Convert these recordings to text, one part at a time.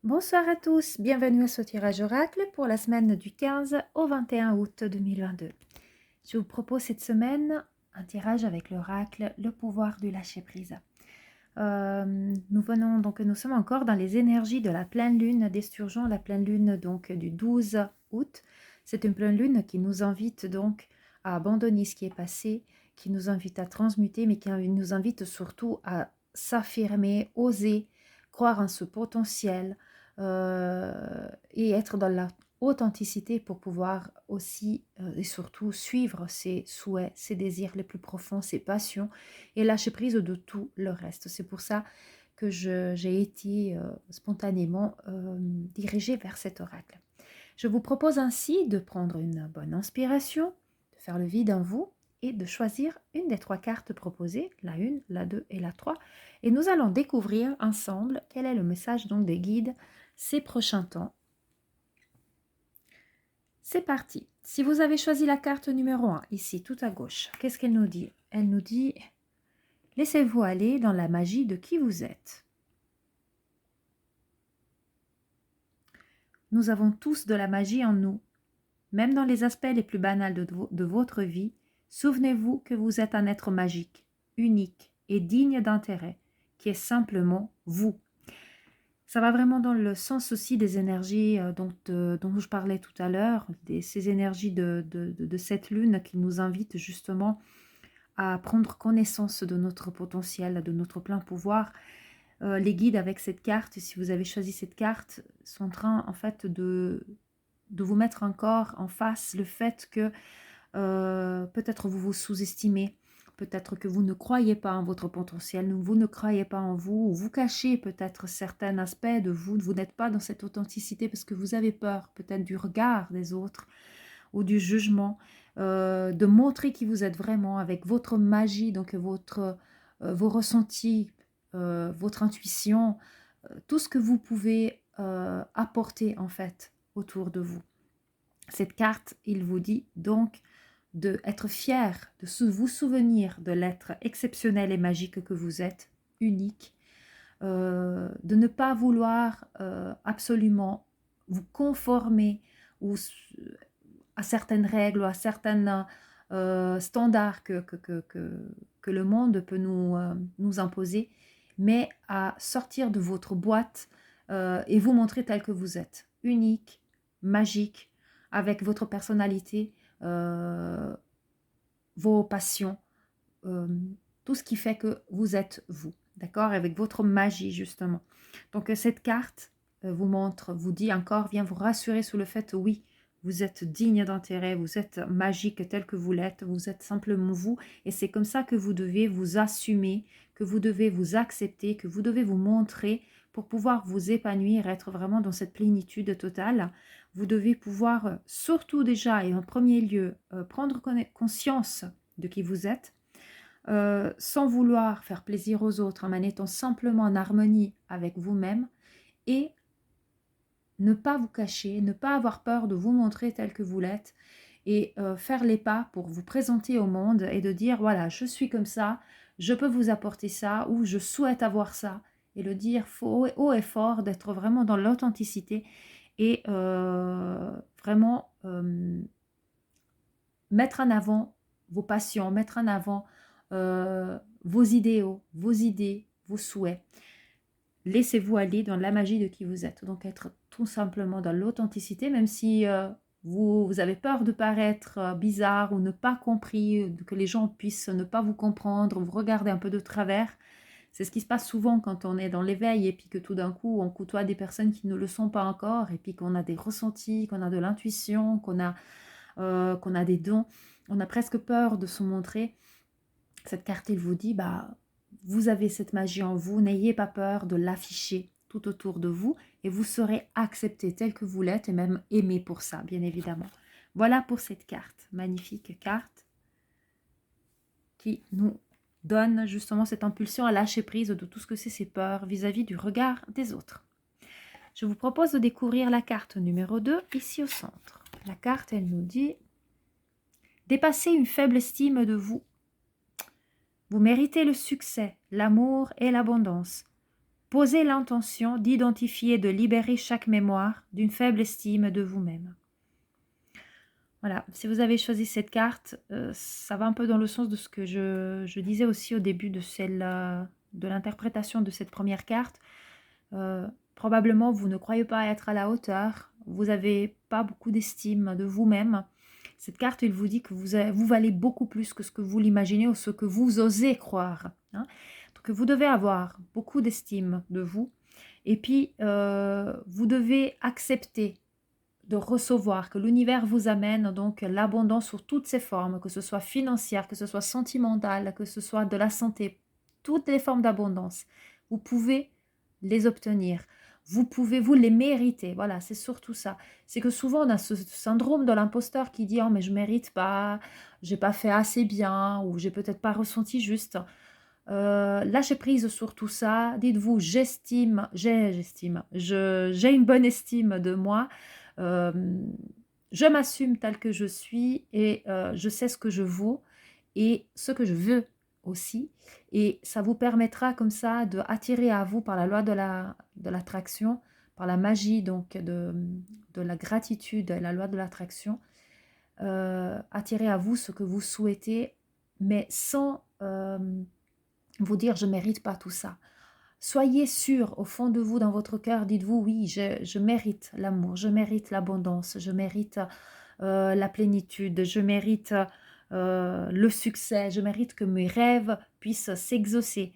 Bonsoir à tous, bienvenue à ce tirage oracle pour la semaine du 15 au 21 août 2022. Je vous propose cette semaine un tirage avec l'oracle Le pouvoir du lâcher-prise. Nous sommes encore dans les énergies de la pleine lune d'Esturgeon, la pleine lune donc du 12 août. C'est une pleine lune qui nous invite donc à abandonner ce qui est passé, qui nous invite à transmuter, mais qui nous invite surtout à s'affirmer, oser, croire en ce potentiel et être dans la authenticité pour pouvoir aussi et surtout suivre ses souhaits, ses désirs les plus profonds, ses passions et lâcher prise de tout le reste. C'est pour ça que j'ai été spontanément dirigée vers cet oracle. Je vous propose ainsi de prendre une bonne inspiration, de faire le vide en vous et de choisir une des 3 cartes proposées, la 1, la 2 et la 3. Et nous allons découvrir ensemble quel est le message donc des guides ces prochains temps. C'est parti. Si vous avez choisi la carte numéro 1, ici tout à gauche, qu'est-ce qu'elle nous dit? Elle nous dit « Laissez-vous aller dans la magie de qui vous êtes ». Nous avons tous de la magie en nous. Même dans les aspects les plus banals de votre vie, souvenez-vous que vous êtes un être magique, unique et digne d'intérêt, qui est simplement vous. Ça va vraiment dans le sens aussi des énergies dont je parlais tout à l'heure, ces énergies de cette lune qui nous invitent justement à prendre connaissance de notre potentiel, de notre plein pouvoir. Les guides avec cette carte, si vous avez choisi cette carte, sont en train en fait de vous mettre encore en face le fait que peut-être vous vous sous-estimez, peut-être que vous ne croyez pas en votre potentiel, vous ne croyez pas en vous, ou vous cachez peut-être certains aspects de vous, vous n'êtes pas dans cette authenticité parce que vous avez peur peut-être du regard des autres ou du jugement, de montrer qui vous êtes vraiment avec votre magie, donc vos ressentis, votre intuition, tout ce que vous pouvez apporter en fait autour de vous. Cette carte, il vous dit donc d'être fier, de vous souvenir de l'être exceptionnel et magique que vous êtes, unique, de ne pas vouloir absolument vous conformer à certaines règles ou à certains standards que le monde peut nous imposer, mais à sortir de votre boîte et vous montrer tel que vous êtes, unique, magique, avec votre personnalité, vos passions, tout ce qui fait que vous êtes vous, d'accord, avec votre magie justement. Donc cette carte vous dit encore, vient vous rassurer sur le fait, oui, vous êtes digne d'intérêt, vous êtes magique tel que vous l'êtes, vous êtes simplement vous, et c'est comme ça que vous devez vous assumer, que vous devez vous accepter, que vous devez vous montrer pour pouvoir vous épanouir, être vraiment dans cette plénitude totale. Vous devez pouvoir surtout déjà et en premier lieu prendre conscience de qui vous êtes, sans vouloir faire plaisir aux autres, en étant simplement en harmonie avec vous-même et ne pas vous cacher, ne pas avoir peur de vous montrer tel que vous l'êtes et faire les pas pour vous présenter au monde et de dire voilà, je suis comme ça, je peux vous apporter ça ou je souhaite avoir ça et le dire haut et fort, d'être vraiment dans l'authenticité et vraiment mettre en avant vos passions, mettre en avant vos idéaux, vos idées, vos souhaits. Laissez-vous aller dans la magie de qui vous êtes. Donc être tout simplement dans l'authenticité, même si vous avez peur de paraître bizarre ou ne pas compris, que les gens puissent ne pas vous comprendre, vous regarder un peu de travers. C'est ce qui se passe souvent quand on est dans l'éveil et puis que tout d'un coup on côtoie des personnes qui ne le sont pas encore et puis qu'on a des ressentis, qu'on a de l'intuition, qu'on a des dons. On a presque peur de se montrer. Cette carte, il vous dit, vous avez cette magie en vous, n'ayez pas peur de l'afficher tout autour de vous et vous serez accepté tel que vous l'êtes et même aimé pour ça, bien évidemment. Voilà pour cette carte, magnifique carte qui nous donne justement cette impulsion à lâcher prise de tout ce que c'est ces peurs vis-à-vis du regard des autres. Je vous propose de découvrir la carte numéro 2, ici au centre. La carte, elle nous dit « Dépassez une faible estime de vous. Vous méritez le succès, l'amour et l'abondance. Posez l'intention d'identifier, de libérer chaque mémoire d'une faible estime de vous-même. Voilà, si vous avez choisi cette carte, ça va un peu dans le sens de ce que je disais aussi au début de de l'interprétation de cette première carte. Probablement, vous ne croyez pas être à la hauteur, vous n'avez pas beaucoup d'estime de vous-même. Cette carte, il vous dit que vous valez beaucoup plus que ce que vous l'imaginez ou ce que vous osez croire. Hein. Donc, vous devez avoir beaucoup d'estime de vous. Et puis, vous devez accepter de recevoir, que l'univers vous amène donc l'abondance sous toutes ses formes, que ce soit financière, que ce soit sentimentale, que ce soit de la santé, toutes les formes d'abondance. Vous pouvez les obtenir. Vous les mériter. Voilà, c'est surtout ça. C'est que souvent on a ce syndrome de l'imposteur qui dit « Oh mais je mérite pas, j'ai pas fait assez bien ou j'ai peut-être pas ressenti juste ». Lâchez prise sur tout ça. Dites-vous j'ai une bonne estime de moi. Euh, je m'assume tel que je suis et je sais ce que je vaux et ce que je veux aussi. Et ça vous permettra comme ça d'attirer à vous par la loi de l'attraction, par la magie donc de la gratitude et la loi de l'attraction, attirer à vous ce que vous souhaitez, mais sans vous dire je ne mérite pas tout ça. Soyez sûr au fond de vous, dans votre cœur, dites-vous oui, je mérite l'amour, je mérite l'abondance, je mérite la plénitude, je mérite le succès, je mérite que mes rêves puissent s'exaucer.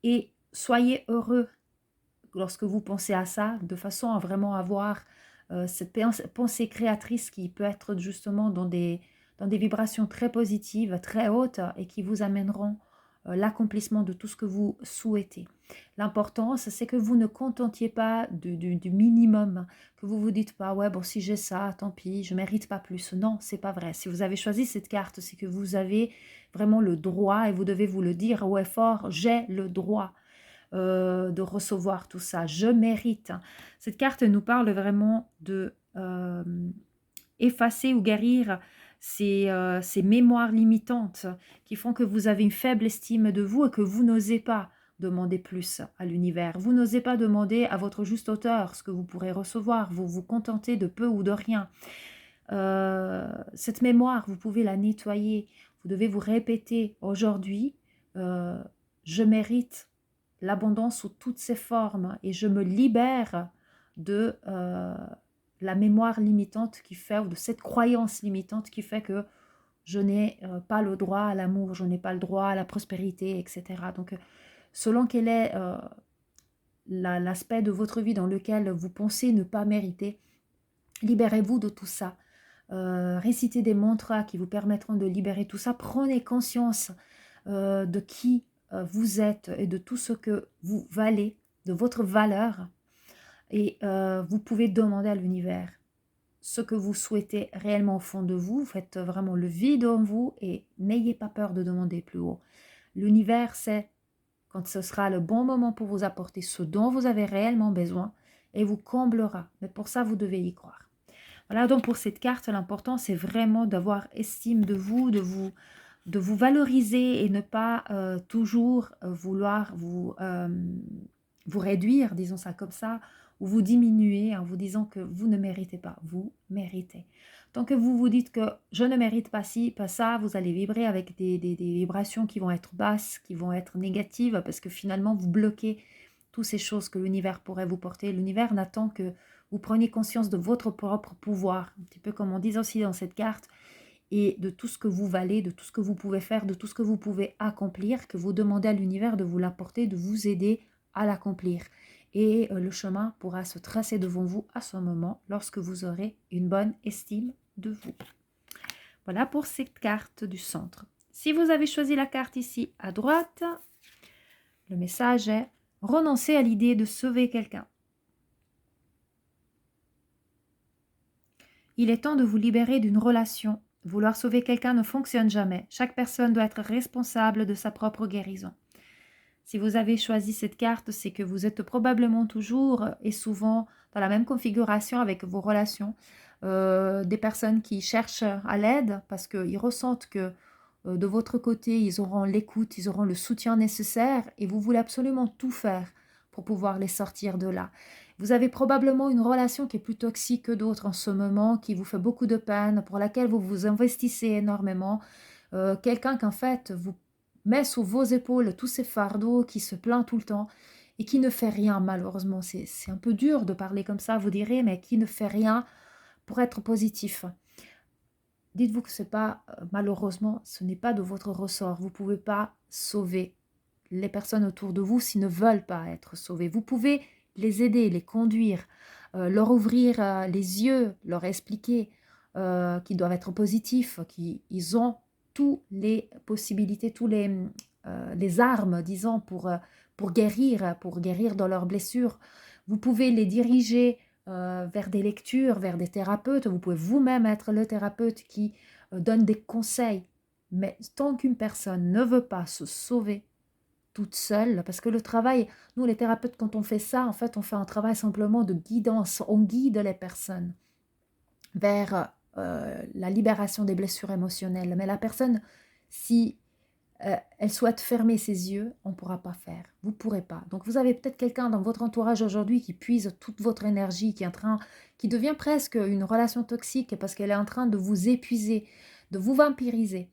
Et soyez heureux lorsque vous pensez à ça, de façon à vraiment avoir cette pensée créatrice qui peut être justement dans des vibrations très positives, très hautes et qui vous amèneront l'accomplissement de tout ce que vous souhaitez. L'importance, c'est que vous ne contentiez pas du minimum, que vous vous dites pas, ouais, bon, si j'ai ça, tant pis, je mérite pas plus. Non, c'est pas vrai. Si vous avez choisi cette carte, c'est que vous avez vraiment le droit et vous devez vous le dire ouais fort, j'ai le droit de recevoir tout ça, je mérite. Cette carte nous parle vraiment de effacer ou guérir ces mémoires limitantes qui font que vous avez une faible estime de vous et que vous n'osez pas demander plus à l'univers. Vous n'osez pas demander à votre juste hauteur ce que vous pourrez recevoir. Vous vous contentez de peu ou de rien. Cette mémoire, vous pouvez la nettoyer. Vous devez vous répéter aujourd'hui, je mérite l'abondance sous toutes ses formes et je me libère de la mémoire limitante qui fait, ou de cette croyance limitante qui fait que je n'ai pas le droit à l'amour, je n'ai pas le droit à la prospérité, etc. Donc, selon quel est l'aspect de votre vie dans lequel vous pensez ne pas mériter, libérez-vous de tout ça. Récitez des mantras qui vous permettront de libérer tout ça. Prenez conscience de qui vous êtes et de tout ce que vous valez, de votre valeur. Et vous pouvez demander à l'univers ce que vous souhaitez réellement au fond de vous. Faites vraiment le vide en vous et n'ayez pas peur de demander plus haut. L'univers sait quand ce sera le bon moment pour vous apporter ce dont vous avez réellement besoin et vous comblera. Mais pour ça, vous devez y croire. Voilà, donc pour cette carte, l'important, c'est vraiment d'avoir estime de vous, de vous valoriser et ne pas toujours vouloir vous réduire, disons ça comme ça, ou vous diminuer en vous disant que vous ne méritez pas. Vous méritez. Tant que vous vous dites que je ne mérite pas ci, pas ça, vous allez vibrer avec des vibrations qui vont être basses, qui vont être négatives, parce que finalement, vous bloquez toutes ces choses que l'univers pourrait vous porter. L'univers n'attend que vous preniez conscience de votre propre pouvoir, un petit peu comme on dit aussi dans cette carte, et de tout ce que vous valez, de tout ce que vous pouvez faire, de tout ce que vous pouvez accomplir, que vous demandez à l'univers de vous l'apporter, de vous aider à l'accomplir. Et le chemin pourra se tracer devant vous à ce moment, lorsque vous aurez une bonne estime de vous. Voilà pour cette carte du centre. Si vous avez choisi la carte ici à droite, le message est « Renoncez à l'idée de sauver quelqu'un ». Il est temps de vous libérer d'une relation. Vouloir sauver quelqu'un ne fonctionne jamais. Chaque personne doit être responsable de sa propre guérison. Si vous avez choisi cette carte, c'est que vous êtes probablement toujours et souvent dans la même configuration avec vos relations. Des personnes qui cherchent à l'aide parce qu'ils ressentent que de votre côté, ils auront l'écoute, ils auront le soutien nécessaire et vous voulez absolument tout faire pour pouvoir les sortir de là. Vous avez probablement une relation qui est plus toxique que d'autres en ce moment, qui vous fait beaucoup de peine, pour laquelle vous vous investissez énormément. Quelqu'un qu'en fait vous met sous vos épaules tous ces fardeaux, qui se plaint tout le temps et qui ne fait rien malheureusement. C'est un peu dur de parler comme ça, vous direz, mais qui ne fait rien pour être positif. Dites-vous que c'est pas, malheureusement, ce n'est pas de votre ressort. Vous ne pouvez pas sauver les personnes autour de vous s'ils ne veulent pas être sauvés. Vous pouvez les aider, les conduire, leur ouvrir les yeux, leur expliquer qu'ils doivent être positifs, qu'ils ont toutes les possibilités, les armes, disons, pour guérir dans leurs blessures. Vous pouvez les diriger vers des lectures, vers des thérapeutes. Vous pouvez vous-même être le thérapeute qui donne des conseils. Mais tant qu'une personne ne veut pas se sauver toute seule, parce que le travail, nous les thérapeutes, quand on fait ça, en fait, on fait un travail simplement de guidance. On guide les personnes vers la libération des blessures émotionnelles. Mais la personne, si elle souhaite fermer ses yeux, on ne pourra pas faire. Vous ne pourrez pas. Donc vous avez peut-être quelqu'un dans votre entourage aujourd'hui qui puise toute votre énergie, qui devient presque une relation toxique parce qu'elle est en train de vous épuiser, de vous vampiriser.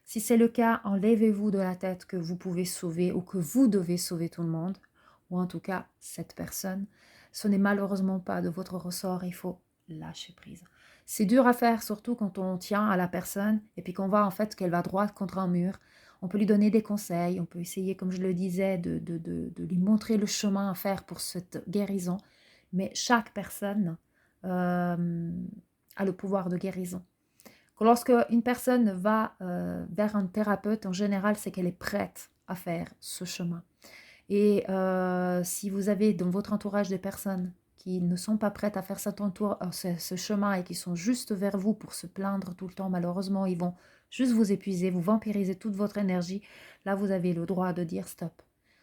Si c'est le cas, enlevez-vous de la tête que vous pouvez sauver ou que vous devez sauver tout le monde, ou en tout cas cette personne. Ce n'est malheureusement pas de votre ressort, il faut lâcher prise. C'est dur à faire, surtout quand on tient à la personne et puis qu'on voit en fait qu'elle va droit contre un mur. On peut lui donner des conseils, on peut essayer, comme je le disais, de lui montrer le chemin à faire pour cette guérison. Mais chaque personne a le pouvoir de guérison. Lorsque une personne va vers un thérapeute, en général, c'est qu'elle est prête à faire ce chemin. Et si vous avez dans votre entourage des personnes qui ne sont pas prêtes à faire ce chemin et qui sont juste vers vous pour se plaindre tout le temps, malheureusement, ils vont juste vous épuiser, vous vampiriser toute votre énergie. Là, vous avez le droit de dire stop.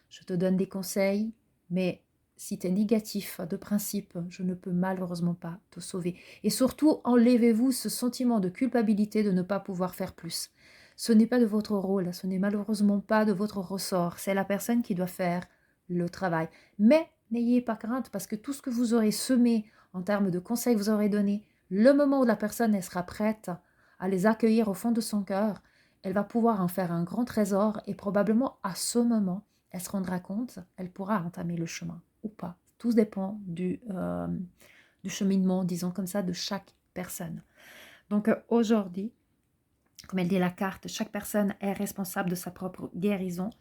Je te donne des conseils, mais si tu es négatif de principe, je ne peux malheureusement pas te sauver. Et surtout, enlevez-vous ce sentiment de culpabilité de ne pas pouvoir faire plus. Ce n'est pas de votre rôle, ce n'est malheureusement pas de votre ressort. C'est la personne qui doit faire le travail. Mais n'ayez pas crainte parce que tout ce que vous aurez semé en termes de conseils que vous aurez donnés, le moment où la personne elle sera prête à les accueillir au fond de son cœur, elle va pouvoir en faire un grand trésor et probablement à ce moment, elle se rendra compte, elle pourra entamer le chemin ou pas. Tout dépend du cheminement, disons comme ça, de chaque personne. Donc aujourd'hui, comme elle dit la carte, chaque personne est responsable de sa propre guérison.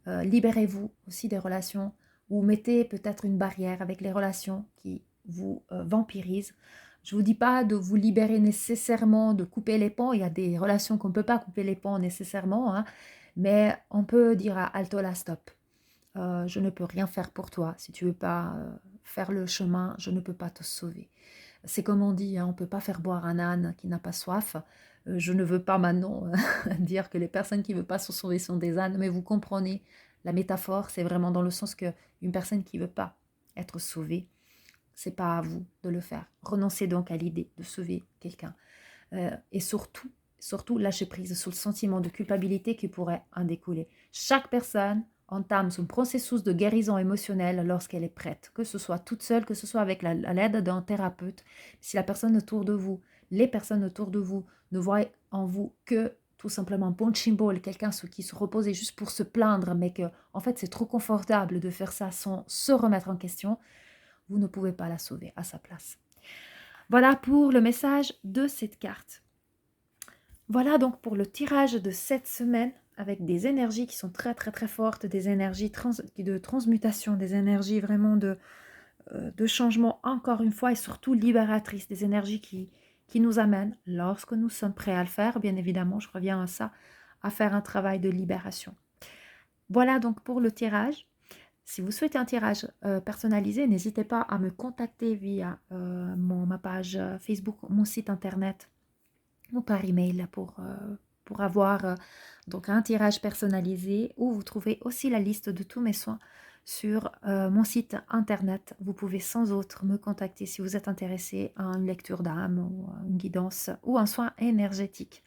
Libérez-vous aussi des relations ou mettez peut-être une barrière avec les relations qui vous vampirisent. Je ne vous dis pas de vous libérer nécessairement, de couper les ponts. Il y a des relations qu'on ne peut pas couper les ponts nécessairement, hein, mais on peut dire à Alto la stop. Je ne peux rien faire pour toi. Si tu ne veux pas faire le chemin, je ne peux pas te sauver. C'est comme on dit, hein, on ne peut pas faire boire un âne qui n'a pas soif. Je ne veux pas maintenant dire que les personnes qui ne veulent pas se sauver sont des ânes, mais vous comprenez, la métaphore, c'est vraiment dans le sens qu'une personne qui ne veut pas être sauvée, ce n'est pas à vous de le faire. Renoncez donc à l'idée de sauver quelqu'un. Et surtout, lâchez prise sur le sentiment de culpabilité qui pourrait en découler. Chaque personne entame son processus de guérison émotionnelle lorsqu'elle est prête, que ce soit toute seule, que ce soit avec l'aide d'un thérapeute. Si la personne autour de vous, les personnes autour de vous ne voient en vous que tout simplement un punching ball, quelqu'un qui se reposait juste pour se plaindre, mais que en fait c'est trop confortable de faire ça sans se remettre en question, vous ne pouvez pas la sauver à sa place. Voilà pour le message de cette carte. Voilà donc pour le tirage de cette semaine avec des énergies qui sont très très très fortes, des énergies de transmutation, des énergies vraiment de changement encore une fois et surtout libératrices, des énergies qui nous amènent, lorsque nous sommes prêts à le faire, bien évidemment, je reviens à ça, à faire un travail de libération. Voilà donc pour le tirage. Si vous souhaitez un tirage personnalisé, n'hésitez pas à me contacter via ma page Facebook, mon site internet ou par email pour avoir donc un tirage personnalisé où vous trouvez aussi la liste de tous mes soins sur mon site internet. Vous pouvez sans autre me contacter si vous êtes intéressé à une lecture d'âme ou à une guidance ou un soin énergétique.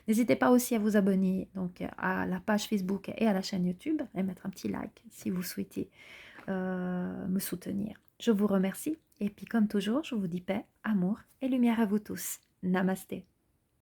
N'hésitez pas aussi à vous abonner donc à la page Facebook et à la chaîne YouTube et mettre un petit like si vous souhaitez me soutenir. Je vous remercie et puis comme toujours, je vous dis paix, amour et lumière à vous tous. Namasté.